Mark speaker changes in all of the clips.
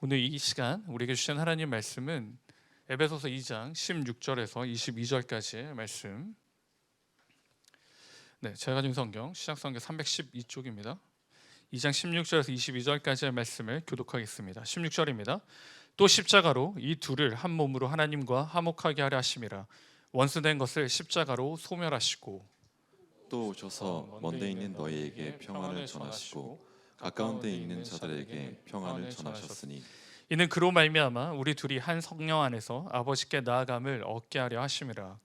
Speaker 1: 오늘 이 시간 우리에게 주신 하나님 말씀은 에베소서 2장 16절에서 22절까지의 말씀. 제가 가진 성경 시작성경 312쪽입니다. 2장 16절에서 22절까지의 말씀을 교독하겠습니다. 16절입니다. 또 십자가로 이 둘을 한 몸으로 하나님과 화목하게 하려 하심이라. 원수된 것을 십자가로 소멸하시고
Speaker 2: 또 오셔서 먼데 있는 너희에게 평안을 전하시고 가까운 데 있는 자들에게 평안을 전하셨으니
Speaker 1: 이는 그로 말미암아 우리 둘이 한 성령 안에서 아버지께 나아감을 얻게 하려 하심이라.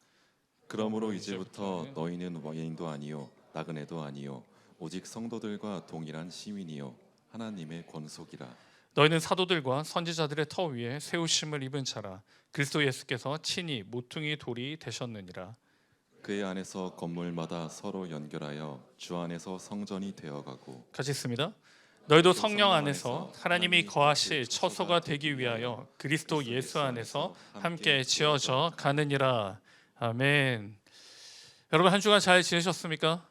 Speaker 2: 그러므로 이제부터 너희는 외인도 아니요 나그네도 아니요 오직 성도들과 동일한 시민이요 하나님의 권속이라.
Speaker 1: 너희는 사도들과 선지자들의 터 위에 세우심을 입은 자라. 그리스도 예수께서 친히 모퉁이 돌이 되셨느니라.
Speaker 2: 그의 안에서 건물마다 서로 연결하여 주 안에서 성전이 되어가고.
Speaker 1: 같이 있습니다. 너희도 성령 안에서 하나님이 거하실 처소가 되기 위하여 그리스도 예수 안에서 함께 지어져 가느니라. 아멘. 여러분 한 주간 잘 지내셨습니까?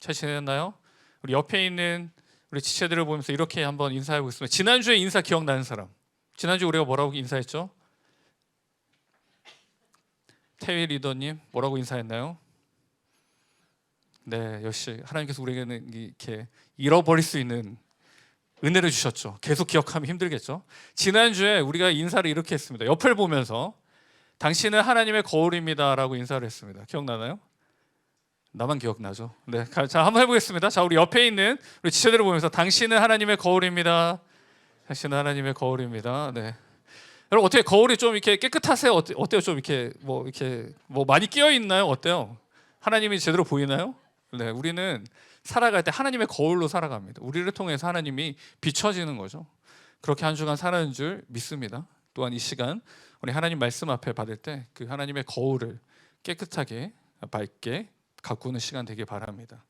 Speaker 1: 잘 지냈나요? 우리 옆에 있는 우리 지체들을 보면서 이렇게 한번 인사해 보겠습니다. 지난주에 인사 기억나는 사람? 지난주 우리가 뭐라고 인사했죠? 태위 리더님 뭐라고 인사했나요? 네, 역시 하나님께서 우리에게는 이렇게 잃어버릴 수 있는 은혜를 주셨죠. 계속 기억하면 힘들겠죠. 지난주에 우리가 인사를 이렇게 했습니다. 옆을 보면서 당신은 하나님의 거울입니다 라고 인사를 했습니다. 기억나나요? 나만 기억나죠? 네, 자 한번 해보겠습니다. 자, 우리 옆에 있는 우리 지체들을 보면서 당신은 하나님의 거울입니다. 당신은 하나님의 거울입니다. 네. 여러분 어떻게 거울이 좀 이렇게 깨끗하세요? 어때요? 좀 이렇게 뭐 많이 끼어 있나요? 어때요? 하나님이 제대로 보이나요? 네, 우리는 살아갈 때 하나님의 거울로 살아갑니다. 우리를 통해서 하나님이 비춰지는 거죠. 그렇게 한 주간 살아는 줄 믿습니다. 또한 이 시간 우리 하나님 말씀 앞에 받을 때 그 하나님의 거울을 깨끗하게 밝게 가꾸는 시간 되길 바랍니다.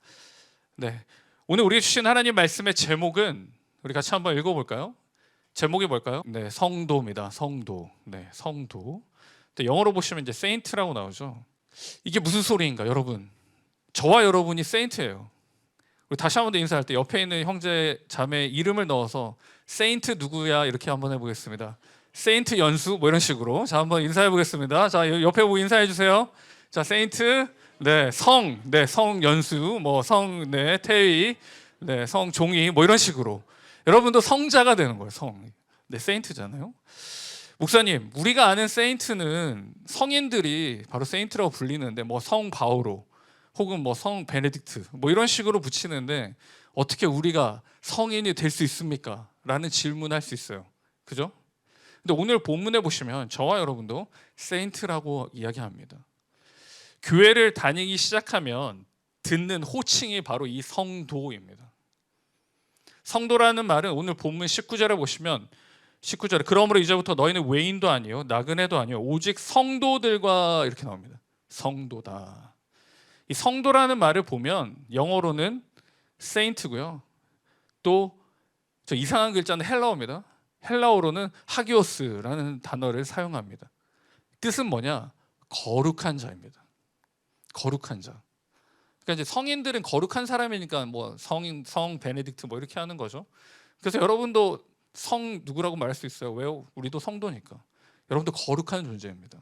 Speaker 1: 네, 오늘 우리에게 주신 하나님 말씀의 제목은 우리 같이 한번 읽어볼까요? 제목이 뭘까요? 네, 성도입니다. 성도. 네, 성도. 영어로 보시면 이제 saint라고 나오죠. 이게 무슨 소리인가, 여러분? 저와 여러분이 saint예요. 우리 다시 한번 더 인사할 때 옆에 있는 형제 자매 이름을 넣어서 saint 누구야 이렇게 한번 해보겠습니다. saint 연수 뭐 이런 식으로. 자, 한번 인사해 보겠습니다. 자, 옆에 보고 인사해 주세요. 자, saint. 네, 성 연수, 뭐 성, 네, 태위, 네, 성 종이 뭐 이런 식으로. 여러분도 성자가 되는 거예요. 네, 세인트잖아요. 목사님, 우리가 아는 세인트는 성인들이 바로 세인트라고 불리는데 뭐 성 바오로 혹은 뭐 성 베네딕트 뭐 이런 식으로 붙이는데 어떻게 우리가 성인이 될 수 있습니까? 라는 질문할 수 있어요. 그죠? 근데 오늘 본문에 보시면 저와 여러분도 세인트라고 이야기합니다. 교회를 다니기 시작하면 듣는 호칭이 바로 이 성도입니다. 성도라는 말은 오늘 본문 19절에 보시면 19절에 그러므로 이제부터 너희는 외인도 아니요 나그네도 아니요 오직 성도들과 이렇게 나옵니다. 성도다. 이 성도라는 말을 보면 영어로는 saint고요. 또 저 이상한 글자는 헬라어입니다. 헬라어로는 하기오스라는 단어를 사용합니다. 뜻은 뭐냐? 거룩한 자입니다. 거룩한 자. 그러니까 이제 성인들은 거룩한 사람이니까 뭐 성 베네딕트 뭐 이렇게 하는 거죠. 그래서 여러분도 성 누구라고 말할 수 있어요. 왜요? 우리도 성도니까. 여러분도 거룩한 존재입니다.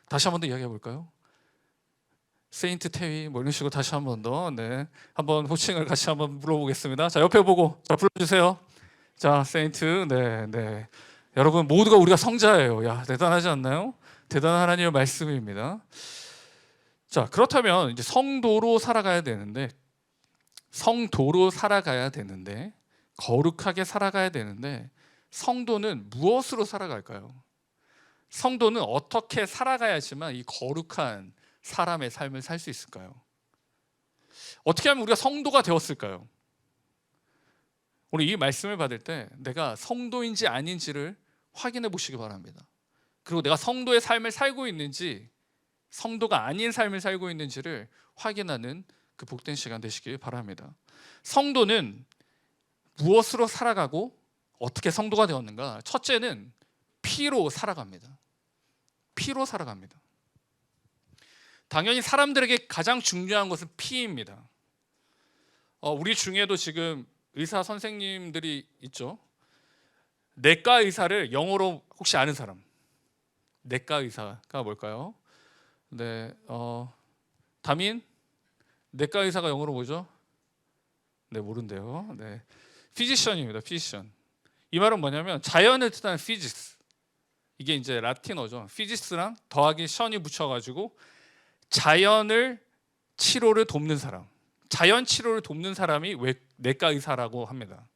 Speaker 1: 다시 한 번 더 이야기해 볼까요? 세인트 태위 뭐 이런 식으로 다시 한 번 더. 네, 한번 호칭을 같이 한번 불러보겠습니다. 자, 옆에 보고 자 불러주세요. 자, 세인트. 네. 여러분 모두가 우리가 성자예요. 야, 대단하지 않나요? 대단한 하나님의 말씀입니다. 자, 그렇다면 이제 성도로 살아가야 되는데 거룩하게 살아가야 되는데 성도는 무엇으로 살아갈까요? 성도는 어떻게 살아가야지만 이 거룩한 사람의 삶을 살 수 있을까요? 어떻게 하면 우리가 성도가 되었을까요? 오늘 이 말씀을 받을 때 내가 성도인지 아닌지를 확인해 보시기 바랍니다. 그리고 내가 성도의 삶을 살고 있는지 성도가 아닌 삶을 살고 있는지를 확인하는 그 복된 시간 되시길 바랍니다. 성도는 무엇으로 살아가고 어떻게 성도가 되었는가? 첫째는 피로 살아갑니다. 피로 살아갑니다. 당연히 사람들에게 가장 중요한 것은 피입니다. 우리 중에도 지금 의사 선생님들이 있죠. 내과 의사를 영어로 혹시 아는 사람? 내과 의사가 뭘까요? 네, 다민? 내과 의사가 영어로 뭐죠? 네, 모른대요. 네, 피지션입니다. 피지션. 이 말은 뭐냐면 자연을 뜻하는 피지스. 이게 이제 라틴어죠. 피지스랑 더하기 션이 붙여가지고 자연을 치료를 돕는 사람. 자연 치료를 돕는 사람이 내과 의사라고 합니다.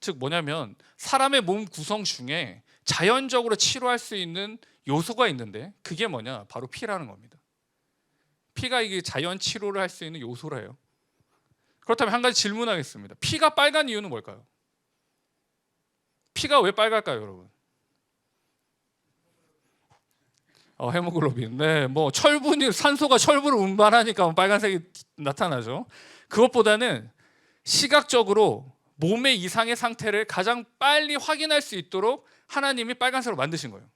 Speaker 1: 즉 뭐냐면 사람의 몸 구성 중에 자연적으로 치료할 수 있는 요소가 있는데 그게 뭐냐? 바로 피라는 겁니다. 피가 이게 자연 치료를 할 수 있는 요소래요. 그렇다면 한 가지 질문하겠습니다. 피가 빨간 이유는 뭘까요? 피가 왜 빨갈까요, 여러분? 헤모글로빈. 네, 뭐 철분이 산소가 철분을 운반하니까 빨간색이 나타나죠. 그것보다는 시각적으로 몸의 이상의 상태를 가장 빨리 확인할 수 있도록 하나님이 빨간색으로 만드신 거예요.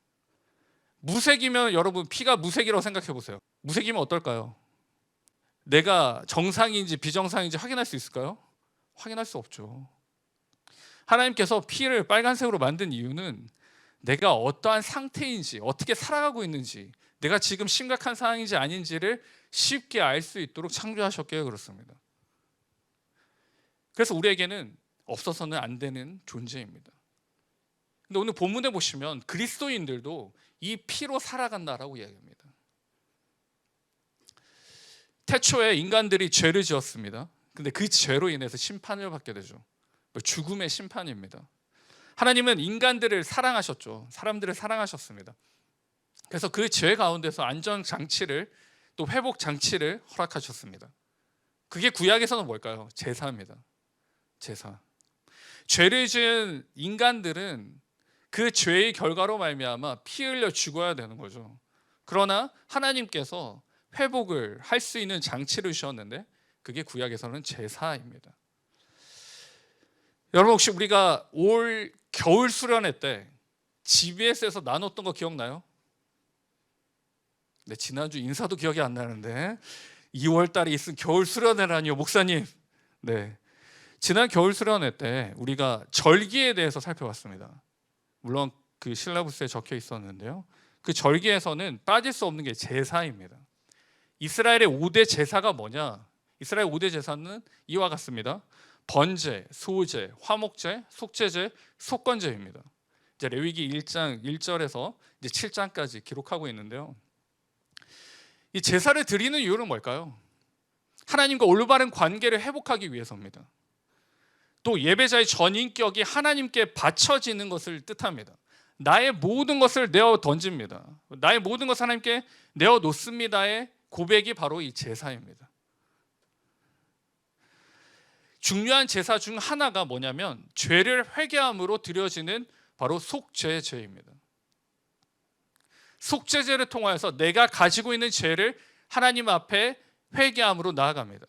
Speaker 1: 무색이면 여러분 피가 무색이라고 생각해 보세요. 무색이면 어떨까요? 내가 정상인지 비정상인지 확인할 수 있을까요? 확인할 수 없죠. 하나님께서 피를 빨간색으로 만든 이유는 내가 어떠한 상태인지 어떻게 살아가고 있는지 내가 지금 심각한 상황인지 아닌지를 쉽게 알 수 있도록 창조하셨기에 그렇습니다. 그래서 우리에게는 없어서는 안 되는 존재입니다. 근데 오늘 본문에 보시면 그리스도인들도 이 피로 살아간다라고 이야기합니다. 태초에 인간들이 죄를 지었습니다. 근데 그 죄로 인해서 심판을 받게 되죠. 죽음의 심판입니다. 하나님은 인간들을 사랑하셨죠. 사람들을 사랑하셨습니다. 그래서 그 죄 가운데서 안전 장치를 또 회복 장치를 허락하셨습니다. 그게 구약에서는 뭘까요? 제사입니다. 제사. 죄를 지은 인간들은 그 죄의 결과로 말미암아 피 흘려 죽어야 되는 거죠. 그러나 하나님께서 회복을 할 수 있는 장치를 주셨는데 그게 구약에서는 제사입니다. 여러분 혹시 우리가 올 겨울 수련회 때 GBS에서 나눴던 거 기억나요? 네, 지난주 인사도 기억이 안 나는데 2월 달에 있은 겨울 수련회라니요, 목사님. 네, 지난 겨울 수련회 때 우리가 절기에 대해서 살펴봤습니다. 물론 그 실라부스에 적혀 있었는데요. 그 절기에서는 빠질 수 없는 게 제사입니다. 이스라엘의 5대 제사가 뭐냐? 이스라엘 5대 제사는 이와 같습니다. 번제, 소제, 화목제, 속죄제, 속건제입니다. 이제 레위기 1장 1절에서 이제 7장까지 기록하고 있는데요. 이 제사를 드리는 이유는 뭘까요? 하나님과 올바른 관계를 회복하기 위해서입니다. 또 예배자의 전인격이 하나님께 바쳐지는 것을 뜻합니다. 나의 모든 것을 내어 던집니다. 나의 모든 것을 하나님께 내어 놓습니다의 고백이 바로 이 제사입니다. 중요한 제사 중 하나가 뭐냐면 죄를 회개함으로 드려지는 바로 속죄제입니다. 속죄제를 통하여서 내가 가지고 있는 죄를 하나님 앞에 회개함으로 나아갑니다.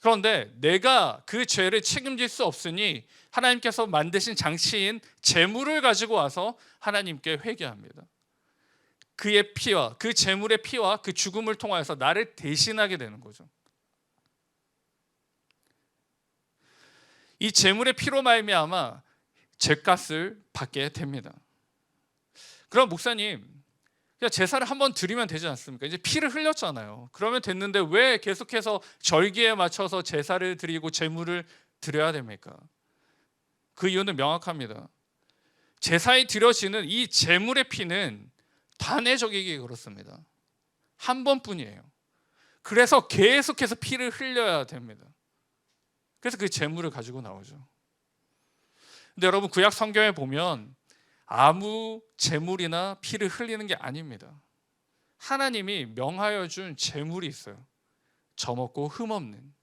Speaker 1: 그런데 내가 그 죄를 책임질 수 없으니 하나님께서 만드신 장치인 제물을 가지고 와서 하나님께 회개합니다. 그의 피와 그 제물의 피와 그 죽음을 통하여서 나를 대신하게 되는 거죠. 이 제물의 피로 말미암아 죄값을 받게 됩니다. 그럼 목사님, 그냥 제사를 한번 드리면 되지 않습니까? 이제 피를 흘렸잖아요. 그러면 됐는데 왜 계속해서 절기에 맞춰서 제사를 드리고 제물을 드려야 됩니까? 그 이유는 명확합니다. 제사에 드려지는 이 제물의 피는 단회적이기 그렇습니다. 한 번뿐이에요. 그래서 계속해서 피를 흘려야 됩니다. 그래서 그 제물을 가지고 나오죠. 근데 여러분 구약 성경에 보면 아무 제물이나 피를 흘리는 게 아닙니다. 하나님이 명하여 준 제물이 있어요. 점없고 흠없는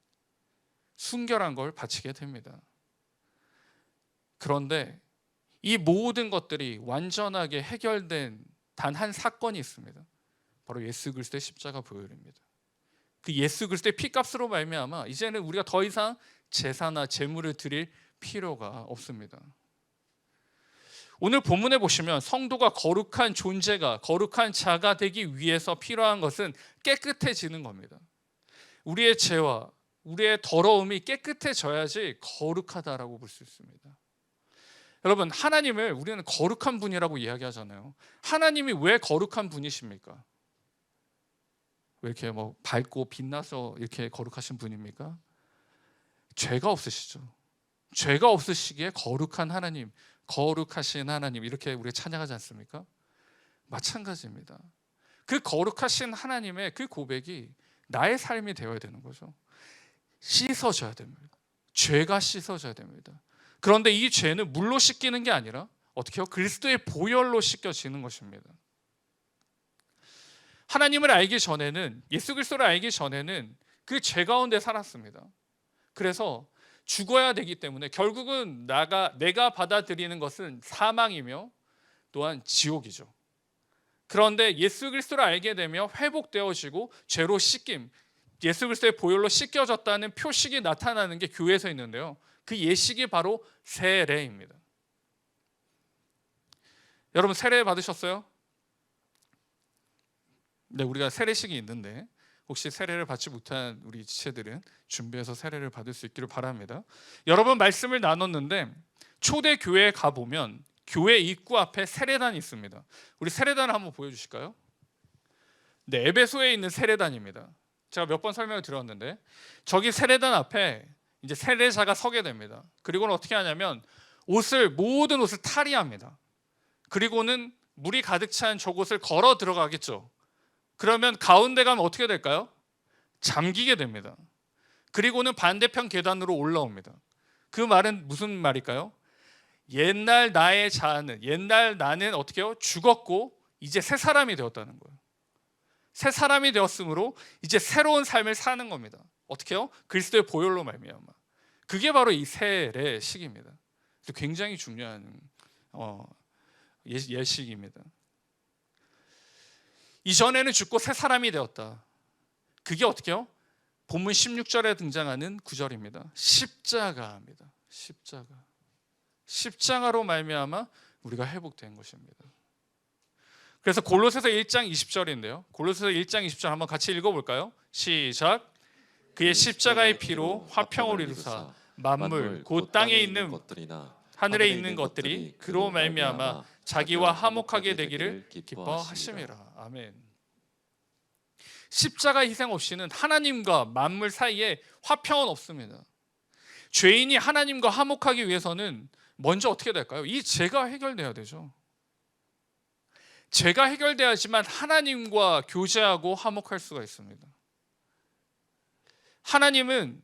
Speaker 1: 순결한 걸 바치게 됩니다. 그런데 이 모든 것들이 완전하게 해결된 단 한 사건이 있습니다. 바로 예수 그리스도의 십자가 보혈입니다. 그 예수 그리스도의 피값으로 말미암아 이제는 우리가 더 이상 제사나 제물을 드릴 필요가 없습니다. 오늘 본문에 보시면 성도가 거룩한 존재가 거룩한 자가 되기 위해서 필요한 것은 깨끗해지는 겁니다. 우리의 죄와 우리의 더러움이 깨끗해져야지 거룩하다라고 볼 수 있습니다. 여러분, 하나님을 우리는 거룩한 분이라고 이야기하잖아요. 하나님이 왜 거룩한 분이십니까? 왜 이렇게 뭐 밝고 빛나서 이렇게 거룩하신 분입니까? 죄가 없으시죠. 죄가 없으시기에 거룩한 하나님, 거룩하신 하나님, 이렇게 우리가 찬양하지 않습니까? 마찬가지입니다. 그 거룩하신 하나님의 그 고백이 나의 삶이 되어야 되는 거죠. 씻어져야 됩니다. 죄가 씻어져야 됩니다. 그런데 이 죄는 물로 씻기는 게 아니라 어떻게 해요? 그리스도의 보혈로 씻겨지는 것입니다. 하나님을 알기 전에는, 예수 그리스도를 알기 전에는 그 죄 가운데 살았습니다. 그래서 죽어야 되기 때문에 결국은 내가 받아들이는 것은 사망이며 또한 지옥이죠. 그런데 예수 그리스도를 알게 되며 회복되어지고 죄로 씻김, 예수 그리스도의 보혈로 씻겨졌다는 표식이 나타나는 게 교회에서 있는데요. 그 예식이 바로 세례입니다. 여러분, 세례 받으셨어요? 네, 우리가 세례식이 있는데 혹시 세례를 받지 못한 우리 지체들은 준비해서 세례를 받을 수 있기를 바랍니다. 여러분, 말씀을 나눴는데 초대 교회에 가보면 교회 입구 앞에 세례단이 있습니다. 우리 세례단을 한번 보여주실까요? 네, 에베소에 있는 세례단입니다. 제가 몇 번 설명을 드렸는데 저기 세례단 앞에 이제 세례자가 서게 됩니다. 그리고는 어떻게 하냐면 모든 옷을 탈의합니다. 그리고는 물이 가득 찬 저곳을 걸어 들어가겠죠. 그러면 가운데 가면 어떻게 될까요? 잠기게 됩니다. 그리고는 반대편 계단으로 올라옵니다. 그 말은 무슨 말일까요? 옛날 나는 어떻게 해요? 죽었고 이제 새 사람이 되었다는 거예요. 새 사람이 되었으므로 이제 새로운 삶을 사는 겁니다. 어떻게 해요? 그리스도의 보혈로 말미암아. 그게 바로 이 세례식입니다. 굉장히 중요한 예식입니다. 이전에는 죽고 새 사람이 되었다. 그게 어떻게 해요? 본문 16절에 등장하는 구절입니다. 십자가입니다. 십자가로 말미암아 우리가 회복된 것입니다. 그래서 골로새서 1장 20절인데요. 골로새서 1장 20절 한번 같이 읽어볼까요? 시작. 그의 십자가의 피로 화평을 이루사 만물 곧 땅에 있는 것들이나 하늘에 있는 것들이 그로 말미암아 자기와 화목하게 되기를 기뻐하심이라. 아멘. 십자가 희생 없이는 하나님과 만물 사이에 화평은 없습니다. 죄인이 하나님과 화목하기 위해서는 먼저 어떻게 될까요? 이 죄가 해결돼야 되죠. 죄가 해결돼야지만 하나님과 교제하고 화목할 수가 있습니다. 하나님은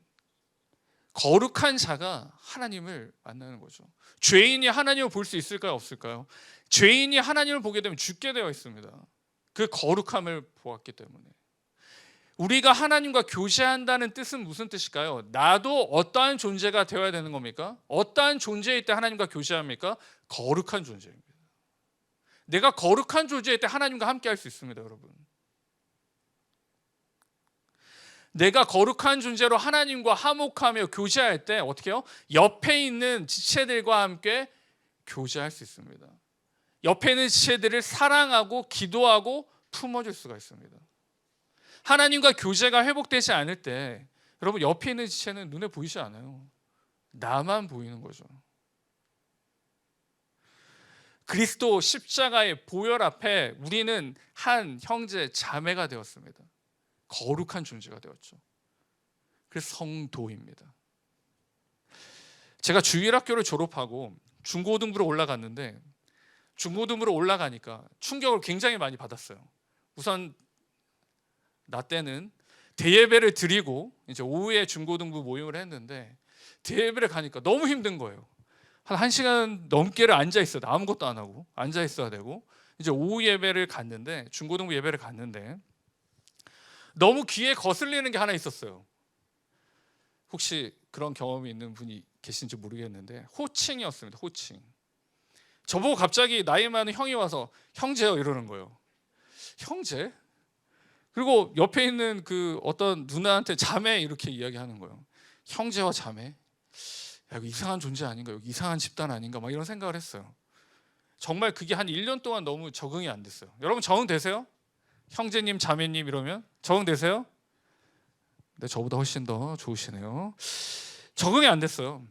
Speaker 1: 거룩한 자가 하나님을 만나는 거죠. 죄인이 하나님을 볼 수 있을까요? 없을까요? 죄인이 하나님을 보게 되면 죽게 되어 있습니다. 그 거룩함을 보았기 때문에. 우리가 하나님과 교제한다는 뜻은 무슨 뜻일까요? 나도 어떠한 존재가 되어야 되는 겁니까? 어떠한 존재일 때 하나님과 교제합니까? 거룩한 존재입니다. 내가 거룩한 존재일 때 하나님과 함께 할 수 있습니다, 여러분. 내가 거룩한 존재로 하나님과 화목하며 교제할 때 어떻게 해요? 옆에 있는 지체들과 함께 교제할 수 있습니다. 옆에 있는 지체들을 사랑하고 기도하고 품어줄 수가 있습니다. 하나님과 교제가 회복되지 않을 때 여러분, 옆에 있는 지체는 눈에 보이지 않아요. 나만 보이는 거죠. 그리스도 십자가의 보혈 앞에 우리는 한 형제 자매가 되었습니다. 거룩한 존재가 되었죠. 그래서 성도입니다. 제가 주일학교를 졸업하고 중고등부로 올라갔는데 중고등부로 올라가니까 충격을 굉장히 많이 받았어요. 우선 나 때는 대예배를 드리고 이제 오후에 중고등부 모임을 했는데 대예배를 가니까 너무 힘든 거예요. 한 1시간 넘게를 앉아 있어야 돼. 아무것도 안 하고 앉아 있어야 되고, 이제 오후 예배를 갔는데 중고등부 예배를 갔는데 너무 귀에 거슬리는 게 하나 있었어요. 혹시 그런 경험이 있는 분이 계신지 모르겠는데 호칭이었습니다. 호칭. 저보고 갑자기 나이 많은 형이 와서 형제요 이러는 거예요. 형제? 그리고 옆에 있는 그 어떤 누나한테 자매 이렇게 이야기하는 거예요. 형제와 자매? 야, 이거 이상한 존재 아닌가? 여기 이상한 집단 아닌가? 막 이런 생각을 했어요. 정말 그게 한 1년 동안 너무 적응이 안 됐어요. 여러분 적응되세요? 형제님, 자매님 이러면 적응되세요? 네, 저보다 훨씬 더 좋으시네요. 적응이 안 됐어요.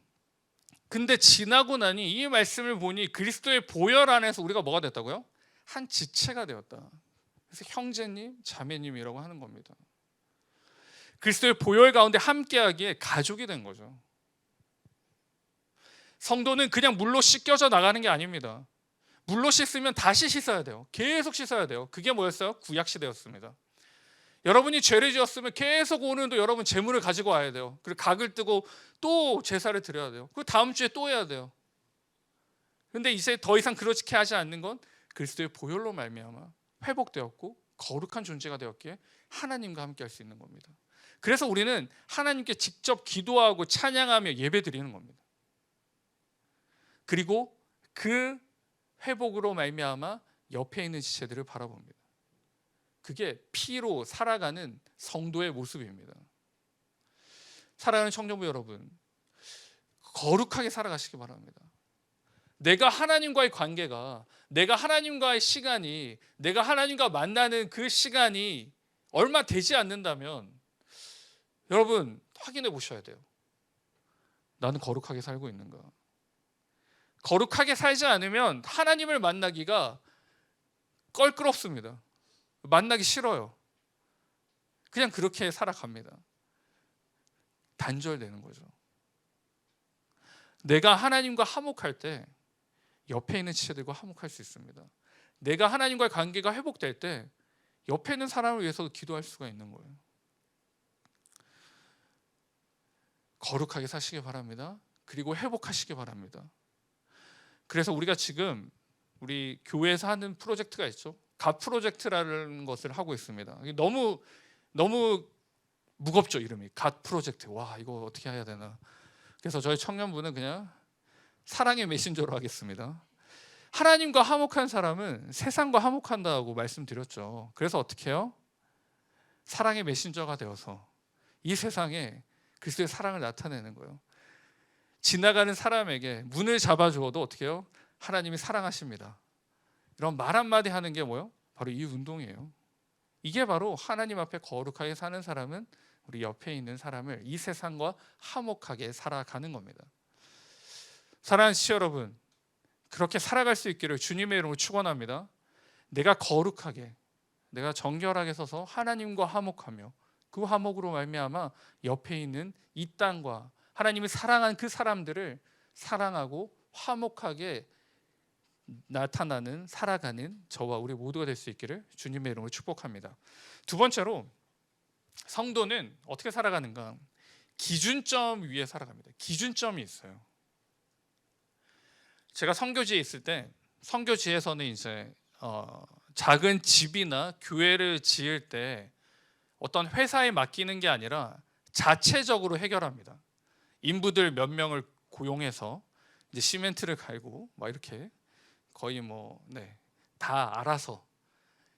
Speaker 1: 근데 지나고 나니 이 말씀을 보니 그리스도의 보혈 안에서 우리가 뭐가 됐다고요? 한 지체가 되었다. 그래서 형제님, 자매님이라고 하는 겁니다. 그리스도의 보혈 가운데 함께하기에 가족이 된 거죠. 성도는 그냥 물로 씻겨져 나가는 게 아닙니다. 물로 씻으면 다시 씻어야 돼요. 계속 씻어야 돼요. 그게 뭐였어요? 구약시대였습니다. 여러분이 죄를 지었으면 계속 오늘도 여러분 제물을 가지고 와야 돼요. 그리고 각을 뜨고 또 제사를 드려야 돼요. 그리고 다음 주에 또 해야 돼요. 근데 이제 더 이상 그렇게 하지 않는 건 그리스도의 보혈로 말미암아 회복되었고 거룩한 존재가 되었기에 하나님과 함께 할 수 있는 겁니다. 그래서 우리는 하나님께 직접 기도하고 찬양하며 예배드리는 겁니다. 그리고 그 회복으로 말미암아 옆에 있는 지체들을 바라봅니다. 그게 피로 살아가는 성도의 모습입니다. 사랑하는 청년부 여러분, 거룩하게 살아가시기 바랍니다. 내가 하나님과의 관계가, 내가 하나님과의 시간이, 내가 하나님과 만나는 그 시간이 얼마 되지 않는다면 여러분 확인해 보셔야 돼요. 나는 거룩하게 살고 있는가? 거룩하게 살지 않으면 하나님을 만나기가 껄끄럽습니다. 만나기 싫어요. 그냥 그렇게 살아갑니다. 단절되는 거죠. 내가 하나님과 화목할 때 옆에 있는 지체들과 화목할 수 있습니다. 내가 하나님과의 관계가 회복될 때 옆에 있는 사람을 위해서도 기도할 수가 있는 거예요. 거룩하게 사시기 바랍니다. 그리고 회복하시기 바랍니다. 그래서 우리가 지금 우리 교회에서 하는 프로젝트가 있죠. 갓 프로젝트라는 것을 하고 있습니다. 너무 무겁죠, 이름이. 갓 프로젝트. 와, 이거 어떻게 해야 되나. 그래서 저희 청년부는 그냥 사랑의 메신저로 하겠습니다. 하나님과 화목한 사람은 세상과 화목한다고 말씀드렸죠. 그래서 어떻게 해요? 사랑의 메신저가 되어서 이 세상에 그리스도의 사랑을 나타내는 거예요. 지나가는 사람에게 문을 잡아주어도 어떻게 해요? 하나님이 사랑하십니다. 이런 말 한마디 하는 게 뭐예요? 바로 이 운동이에요. 이게 바로 하나님 앞에 거룩하게 사는 사람은 우리 옆에 있는 사람을 이 세상과 화목하게 살아가는 겁니다. 사랑하는 지체 여러분, 그렇게 살아갈 수 있기를 주님의 이름으로 축원합니다. 내가 거룩하게, 내가 정결하게 서서 하나님과 화목하며 그 화목으로 말미암아 옆에 있는 이 땅과 하나님이 사랑한 그 사람들을 사랑하고 화목하게 나타나는 살아가는 저와 우리 모두가 될 수 있기를 주님의 이름으로 축복합니다. 두 번째로 성도는 어떻게 살아가는가? 기준점 위에 살아갑니다. 기준점이 있어요. 제가 선교지에 있을 때 선교지에서는 이제 작은 집이나 교회를 지을 때 어떤 회사에 맡기는 게 아니라 자체적으로 해결합니다. 인부들 몇 명을 고용해서 이제 시멘트를 갈고 막 이렇게 거의 다 알아서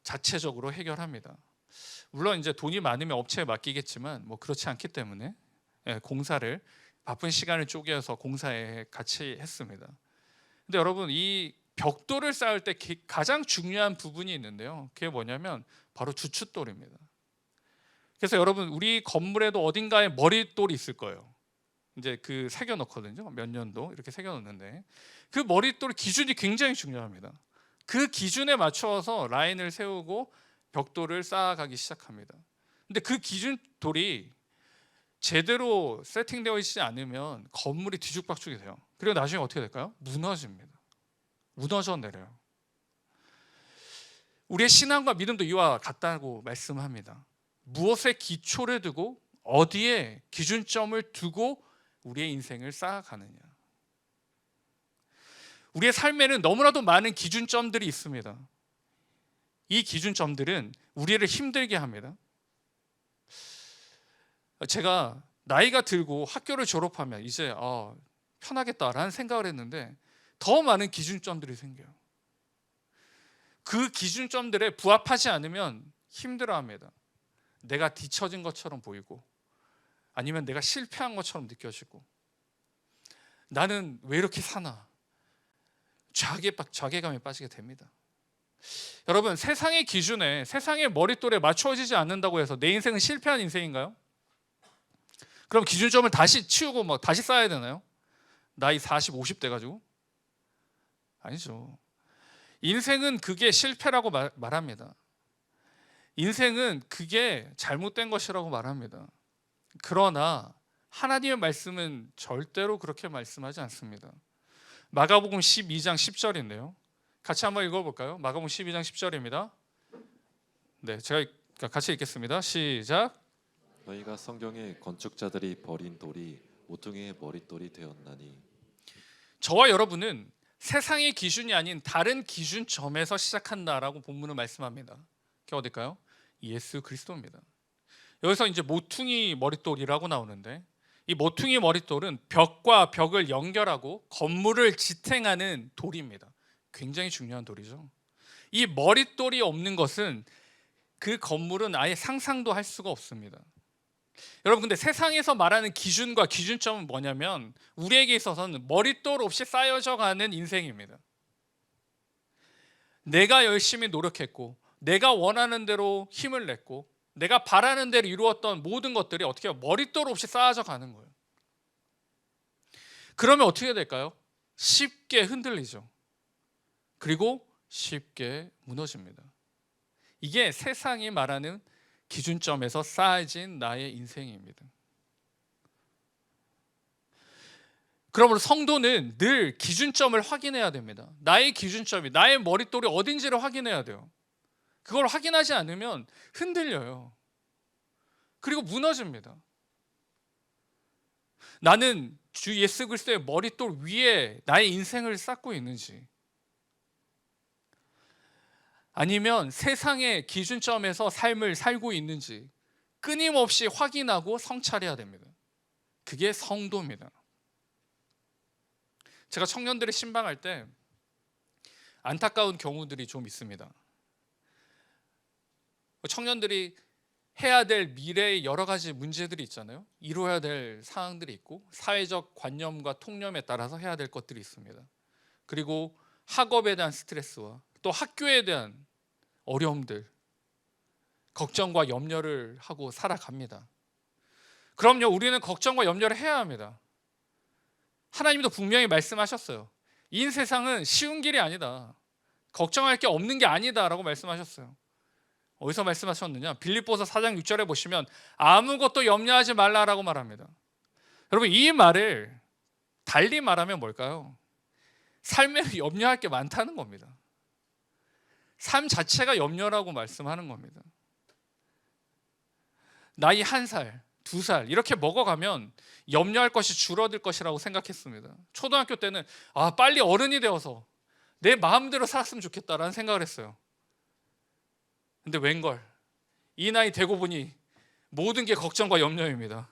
Speaker 1: 자체적으로 해결합니다. 물론 이제 돈이 많으면 업체에 맡기겠지만 그렇지 않기 때문에 공사를 바쁜 시간을 쪼개서 공사에 같이 했습니다. 근데 여러분, 이 벽돌을 쌓을 때 가장 중요한 부분이 있는데요. 그게 뭐냐면 바로 주춧돌입니다. 그래서 여러분, 우리 건물에도 어딘가에 머릿돌이 있을 거예요. 이제 그 새겨 넣거든요. 몇 년도 이렇게 새겨 넣는데 그 머릿돌 기준이 굉장히 중요합니다. 그 기준에 맞춰서 라인을 세우고 벽돌을 쌓아가기 시작합니다. 근데 그 기준돌이 제대로 세팅되어 있지 않으면 건물이 뒤죽박죽이 돼요. 그리고 나중에 어떻게 될까요? 무너집니다. 무너져 내려요. 우리의 신앙과 믿음도 이와 같다고 말씀합니다. 무엇에 기초를 두고 어디에 기준점을 두고 우리의 인생을 쌓아가느냐. 우리의 삶에는 너무나도 많은 기준점들이 있습니다. 이 기준점들은 우리를 힘들게 합니다. 제가 나이가 들고 학교를 졸업하면 이제 편하겠다라는 생각을 했는데 더 많은 기준점들이 생겨요. 그 기준점들에 부합하지 않으면 힘들어합니다. 내가 뒤처진 것처럼 보이고 아니면 내가 실패한 것처럼 느껴지고 나는 왜 이렇게 사나 자괴감에 빠지게 됩니다. 여러분, 세상의 기준에 세상의 머릿돌에 맞춰지지 않는다고 해서 내 인생은 실패한 인생인가요? 그럼 기준점을 다시 치우고 다시 쌓아야 되나요? 나이 40, 50대 가지고? 아니죠. 인생은 그게 실패라고 말합니다. 인생은 그게 잘못된 것이라고 말합니다. 그러나 하나님의 말씀은 절대로 그렇게 말씀하지 않습니다. 마가복음 12장 10절인데요. 같이 한번 읽어볼까요? 마가복음 12장 10절입니다. 네, 제가 같이 읽겠습니다. 시작.
Speaker 2: 너희가 성경에 건축자들이 버린 돌이 모퉁이의 머릿돌이 되었나니.
Speaker 1: 저와 여러분은 세상의 기준이 아닌 다른 기준점에서 시작한다라고 본문은 말씀합니다. 그게 어딜까요? 예수 그리스도입니다. 여기서 이제 모퉁이 머릿돌이라고 나오는데, 이 모퉁이 머릿돌은 벽과 벽을 연결하고 건물을 지탱하는 돌입니다. 굉장히 중요한 돌이죠. 이 머릿돌이 없는 것은 그 건물은 아예 상상도 할 수가 없습니다. 여러분, 근데 세상에서 말하는 기준과 기준점은 뭐냐면 우리에게 있어서는 머릿돌 없이 쌓여져 가는 인생입니다. 내가 열심히 노력했고, 내가 원하는 대로 힘을 냈고, 내가 바라는 대로 이루었던 모든 것들이 어떻게 해요? 머릿돌 없이 쌓여져 가는 거예요. 그러면 어떻게 될까요? 쉽게 흔들리죠. 그리고 쉽게 무너집니다. 이게 세상이 말하는 기준점에서 쌓여진 나의 인생입니다. 그러므로 성도는 늘 기준점을 확인해야 됩니다. 나의 기준점이, 나의 머릿돌이 어딘지를 확인해야 돼요. 그걸 확인하지 않으면 흔들려요. 그리고 무너집니다. 나는 주 예수 그리스도의 머릿돌 위에 나의 인생을 쌓고 있는지, 아니면 세상의 기준점에서 삶을 살고 있는지 끊임없이 확인하고 성찰해야 됩니다. 그게 성도입니다. 제가 청년들을 신방할 때 안타까운 경우들이 좀 있습니다. 청년들이 해야 될 미래의 여러 가지 문제들이 있잖아요. 이루어야 될 사항들이 있고, 사회적 관념과 통념에 따라서 해야 될 것들이 있습니다. 그리고 학업에 대한 스트레스와 또 학교에 대한 어려움들, 걱정과 염려를 하고 살아갑니다. 그럼요, 우리는 걱정과 염려를 해야 합니다. 하나님도 분명히 말씀하셨어요. 이 세상은 쉬운 길이 아니다. 걱정할 게 없는 게 아니다 라고 말씀하셨어요. 어디서 말씀하셨느냐? 빌립보서 4장 6절에 보시면 아무것도 염려하지 말라라고 말합니다. 여러분, 이 말을 달리 말하면 뭘까요? 삶에 염려할 게 많다는 겁니다. 삶 자체가 염려라고 말씀하는 겁니다. 나이 1살, 2살 이렇게 먹어가면 염려할 것이 줄어들 것이라고 생각했습니다. 초등학교 때는 빨리 어른이 되어서 내 마음대로 살았으면 좋겠다라는 생각을 했어요. 근데 웬걸, 이 나이 되고 보니 모든 게 걱정과 염려입니다.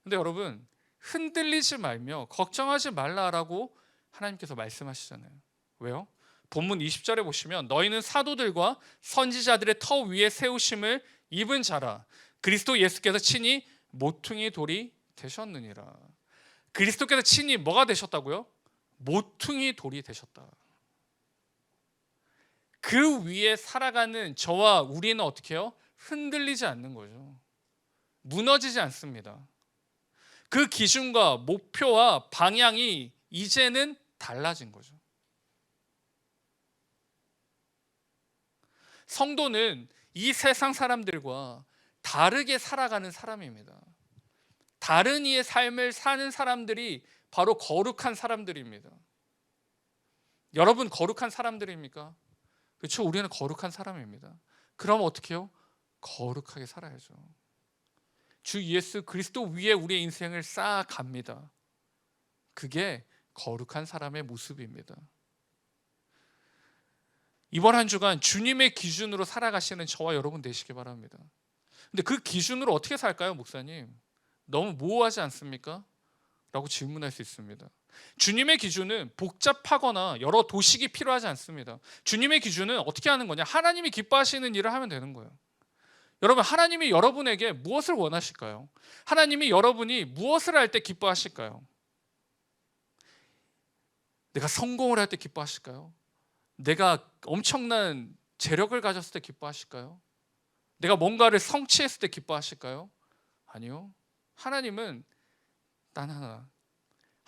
Speaker 1: 근데 여러분, 흔들리지 말며 걱정하지 말라라고 하나님께서 말씀하시잖아요. 왜요? 본문 20절에 보시면 너희는 사도들과 선지자들의 터 위에 세우심을 입은 자라. 그리스도 예수께서 친히 모퉁이 돌이 되셨느니라. 그리스도께서 친히 뭐가 되셨다고요? 모퉁이 돌이 되셨다. 그 위에 살아가는 저와 우리는 어떻게 해요? 흔들리지 않는 거죠. 무너지지 않습니다. 그 기준과 목표와 방향이 이제는 달라진 거죠. 성도는 이 세상 사람들과 다르게 살아가는 사람입니다. 다른 이의 삶을 사는 사람들이 바로 거룩한 사람들입니다. 여러분, 거룩한 사람들입니까? 그렇죠. 우리는 거룩한 사람입니다. 그럼 어떻게 해요? 거룩하게 살아야죠. 주 예수 그리스도 위에 우리의 인생을 쌓아갑니다. 그게 거룩한 사람의 모습입니다. 이번 한 주간 주님의 기준으로 살아가시는 저와 여러분 되시기 바랍니다. 근데 그 기준으로 어떻게 살까요, 목사님? 너무 모호하지 않습니까? 라고 질문할 수 있습니다. 주님의 기준은 복잡하거나 여러 도식이 필요하지 않습니다. 주님의 기준은 어떻게 하는 거냐? 하나님이 기뻐하시는 일을 하면 되는 거예요. 여러분, 하나님이 여러분에게 무엇을 원하실까요? 하나님이 여러분이 무엇을 할 때 기뻐하실까요? 내가 성공을 할 때 기뻐하실까요? 내가 엄청난 재력을 가졌을 때 기뻐하실까요? 내가 뭔가를 성취했을 때 기뻐하실까요? 아니요. 하나님은 단 하나,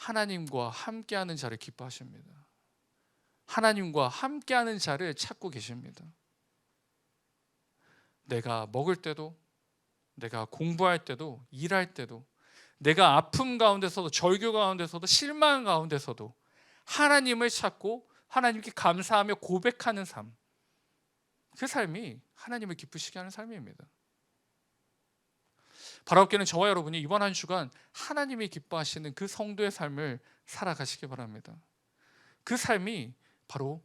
Speaker 1: 하나님과 함께하는 자를 기뻐하십니다. 하나님과 함께하는 자를 찾고 계십니다. 내가 먹을 때도, 내가 공부할 때도, 일할 때도, 내가 아픔 가운데서도, 절규 가운데서도, 실망 가운데서도 하나님을 찾고 하나님께 감사하며 고백하는 삶, 그 삶이 하나님을 기쁘시게 하는 삶입니다. 바라옵기는 저와 여러분이 이번 한 주간 하나님이 기뻐하시는 그 성도의 삶을 살아가시기 바랍니다. 그 삶이 바로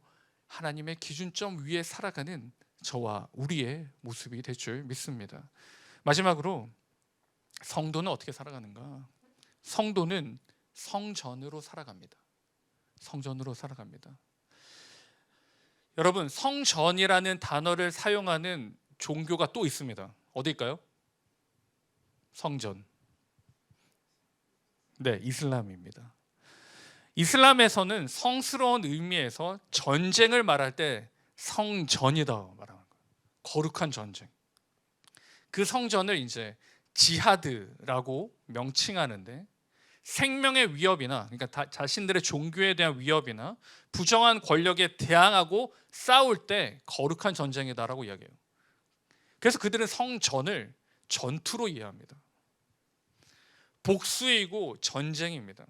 Speaker 1: 하나님의 기준점 위에 살아가는 저와 우리의 모습이 될 줄 믿습니다. 마지막으로 성도는 어떻게 살아가는가? 성도는 성전으로 살아갑니다. 성전으로 살아갑니다. 여러분, 성전이라는 단어를 사용하는 종교가 또 있습니다. 어디일까요? 성전. 네, 이슬람입니다. 이슬람에서는 성스러운 의미에서 전쟁을 말할 때 성전이다 말하는 거예요. 거룩한 전쟁. 그 성전을 이제 지하드라고 명칭하는데, 생명의 위협이나, 그러니까 자신들의 종교에 대한 위협이나 부정한 권력에 대항하고 싸울 때 거룩한 전쟁이다라고 이야기해요. 그래서 그들은 성전을 전투로 이해합니다. 복수이고 전쟁입니다.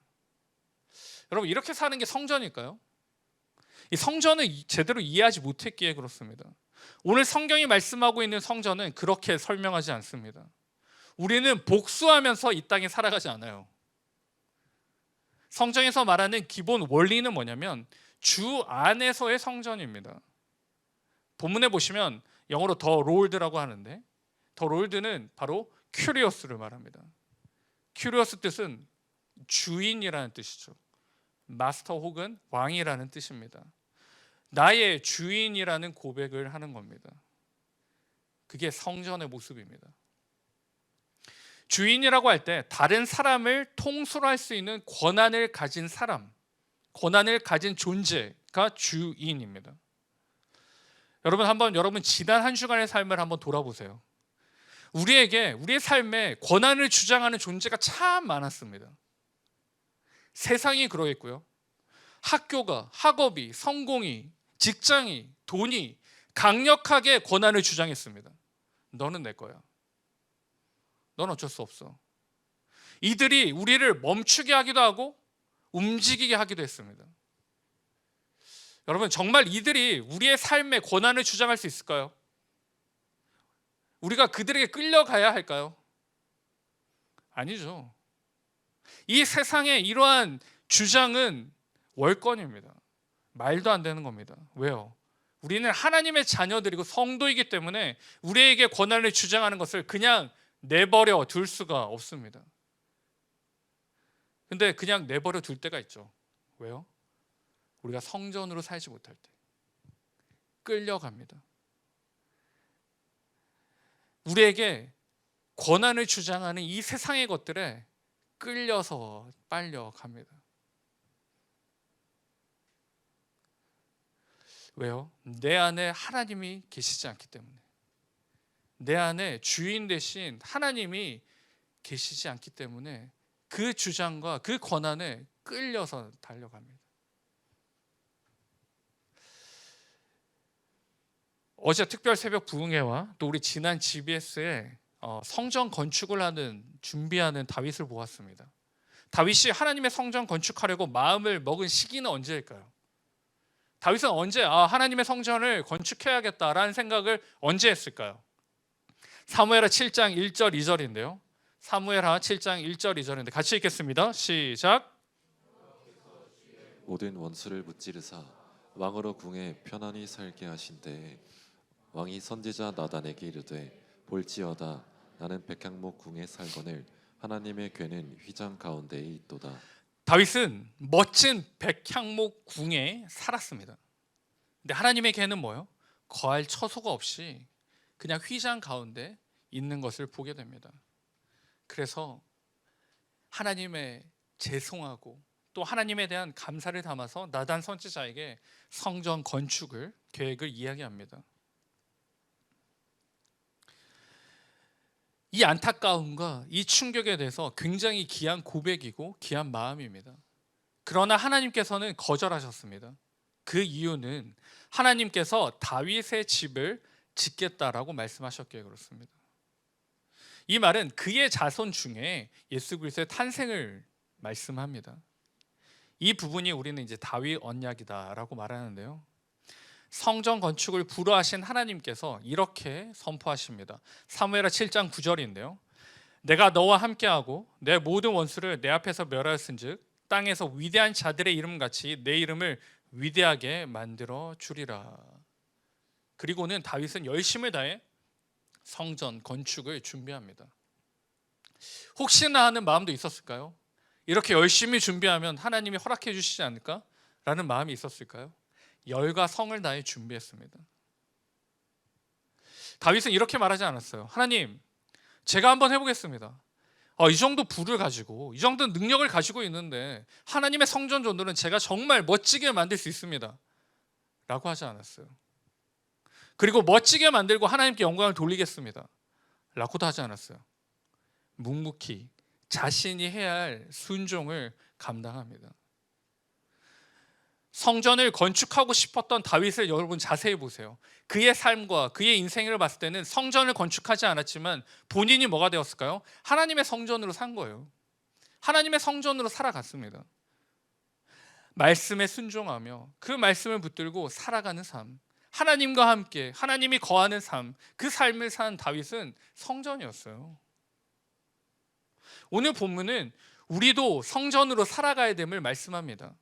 Speaker 1: 여러분, 이렇게 사는 게 성전일까요? 이 성전을 제대로 이해하지 못했기에 그렇습니다. 오늘 성경이 말씀하고 있는 성전은 그렇게 설명하지 않습니다. 우리는 복수하면서 이 땅에 살아가지 않아요. 성경에서 말하는 기본 원리는 뭐냐면 주 안에서의 성전입니다. 본문에 보시면 영어로 더 롤드라고 하는데, 더 롤드는 바로 큐리오스를 말합니다. 큐리오스 뜻은 주인이라는 뜻이죠. 마스터 혹은 왕이라는 뜻입니다. 나의 주인이라는 고백을 하는 겁니다. 그게 성전의 모습입니다. 주인이라고 할 때 다른 사람을 통솔할 수 있는 권한을 가진 사람, 권한을 가진 존재가 주인입니다. 여러분 지난 한 주간의 삶을 한번 돌아보세요. 우리에게 우리의 삶에 권한을 주장하는 존재가 참 많았습니다. 세상이 그러했고요. 학교가, 학업이, 성공이, 직장이, 돈이 강력하게 권한을 주장했습니다. 너는 내 거야. 넌 어쩔 수 없어. 이들이 우리를 멈추게 하기도 하고 움직이게 하기도 했습니다. 여러분, 정말 이들이 우리의 삶에 권한을 주장할 수 있을까요? 우리가 그들에게 끌려가야 할까요? 아니죠. 이 세상의 이러한 주장은 월권입니다. 말도 안 되는 겁니다. 왜요? 우리는 하나님의 자녀들이고 성도이기 때문에 우리에게 권한을 주장하는 것을 그냥 내버려 둘 수가 없습니다. 근데 그냥 내버려 둘 때가 있죠. 왜요? 우리가 성전으로 살지 못할 때 끌려갑니다. 우리에게 권한을 주장하는 이 세상의 것들에 끌려서 빨려갑니다. 왜요? 내 안에 하나님이 계시지 않기 때문에, 내 안에 주인 되신 하나님이 계시지 않기 때문에 그 주장과 그 권한에 끌려서 달려갑니다. 어제 특별 새벽 부흥회와 또 우리 지난 GBS에 성전 건축을 준비하는 다윗을 보았습니다. 다윗이 하나님의 성전 건축하려고 마음을 먹은 시기는 언제일까요? 다윗은 언제 하나님의 성전을 건축해야겠다라는 생각을 언제 했을까요? 사무엘하 7장 1절 2절인데요. 사무엘하 7장 1절 2절인데 같이 읽겠습니다. 시작.
Speaker 2: 모든 원수를 무찌르사 왕으로 궁에 편안히 살게 하신 때에 왕이 선지자 나단에게 이르되 볼지어다 나는 백향목 궁에 살거늘 하나님의 궤는 휘장 가운데에 있도다.
Speaker 1: 다윗은 멋진 백향목 궁에 살았습니다. 근데 하나님의 궤는 뭐예요? 거할 처소가 없이 그냥 휘장 가운데 있는 것을 보게 됩니다. 그래서 하나님의 죄송하고 또 하나님에 대한 감사를 담아서 나단 선지자에게 성전 건축을 계획을 이야기합니다. 이 안타까움과 이 충격에 대해서 굉장히 귀한 고백이고 귀한 마음입니다. 그러나 하나님께서는 거절하셨습니다. 그 이유는 하나님께서 다윗의 집을 짓겠다라고 말씀하셨기에 그렇습니다. 이 말은 그의 자손 중에 예수 그리스도의 탄생을 말씀합니다. 이 부분이 우리는 이제 다윗 언약이다라고 말하는데요. 성전 건축을 불허하신 하나님께서 이렇게 선포하십니다. 사무엘하 7장 9절인데요. 내가 너와 함께하고 내 모든 원수를 내 앞에서 멸하였은즉 땅에서 위대한 자들의 이름같이 내 이름을 위대하게 만들어 주리라. 그리고는 다윗은 열심을 다해 성전 건축을 준비합니다. 혹시나 하는 마음도 있었을까요? 이렇게 열심히 준비하면 하나님이 허락해 주시지 않을까? 라는 마음이 있었을까요? 열과 성을 다해 준비했습니다. 다윗은 이렇게 말하지 않았어요. 하나님, 제가 한번 해보겠습니다. 이 정도 부를 가지고, 이 정도 능력을 가지고 있는데 하나님의 성전 존도는 제가 정말 멋지게 만들 수 있습니다. 라고 하지 않았어요. 그리고 멋지게 만들고 하나님께 영광을 돌리겠습니다. 라고도 하지 않았어요. 묵묵히 자신이 해야 할 순종을 감당합니다. 성전을 건축하고 싶었던 다윗을 여러분 자세히 보세요. 그의 삶과 그의 인생을 봤을 때는 성전을 건축하지 않았지만 본인이 뭐가 되었을까요? 하나님의 성전으로 산 거예요. 하나님의 성전으로 살아갔습니다. 말씀에 순종하며 그 말씀을 붙들고 살아가는 삶, 하나님과 함께 하나님이 거하는 삶, 그 삶을 산 다윗은 성전이었어요. 오늘 본문은 우리도 성전으로 살아가야 됨을 말씀합니다.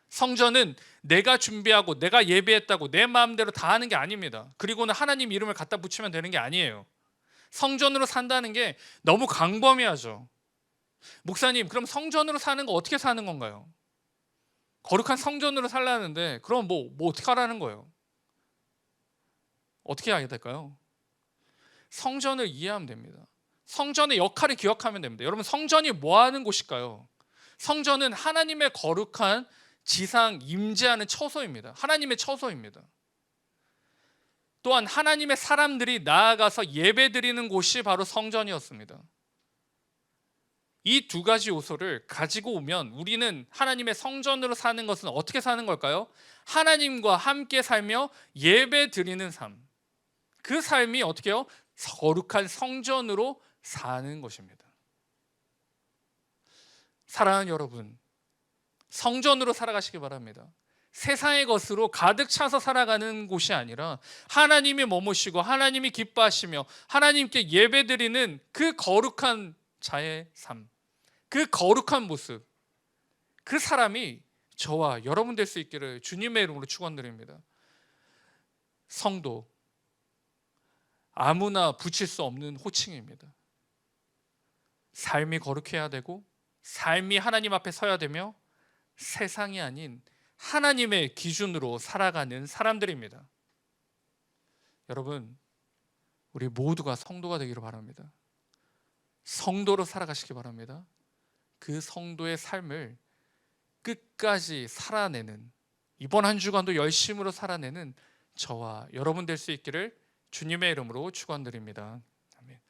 Speaker 1: 성전은 내가 준비하고 내가 예배했다고 내 마음대로 다 하는 게 아닙니다. 그리고는 하나님 이름을 갖다 붙이면 되는 게 아니에요. 성전으로 산다는 게 너무 광범위하죠. 목사님, 그럼 성전으로 사는 거 어떻게 사는 건가요? 거룩한 성전으로 살라는데 그럼 뭐 어떻게 하라는 거예요? 어떻게 하게 될까요? 성전을 이해하면 됩니다. 성전의 역할을 기억하면 됩니다. 여러분, 성전이 뭐 하는 곳일까요? 성전은 하나님의 거룩한 지상 임재하는 처소입니다. 하나님의 처소입니다. 또한 하나님의 사람들이 나아가서 예배드리는 곳이 바로 성전이었습니다. 이 두 가지 요소를 가지고 오면 우리는 하나님의 성전으로 사는 것은 어떻게 사는 걸까요? 하나님과 함께 살며 예배드리는 삶. 그 삶이 어떻게 해요? 거룩한 성전으로 사는 것입니다. 사랑하는 여러분, 성전으로 살아가시기 바랍니다. 세상의 것으로 가득 차서 살아가는 곳이 아니라 하나님이 머무시고 하나님이 기뻐하시며 하나님께 예배드리는 그 거룩한 자의 삶, 그 거룩한 모습, 그 사람이 저와 여러분 될 수 있기를 주님의 이름으로 축원드립니다. 성도, 아무나 붙일 수 없는 호칭입니다. 삶이 거룩해야 되고 삶이 하나님 앞에 서야 되며 세상이 아닌 하나님의 기준으로 살아가는 사람들입니다. 여러분, 우리 모두가 성도가 되기를 바랍니다. 성도로 살아가시기 바랍니다. 그 성도의 삶을 끝까지 살아내는, 이번 한 주간도 열심으로 살아내는 저와 여러분 될 수 있기를 주님의 이름으로 축원드립니다. 아멘.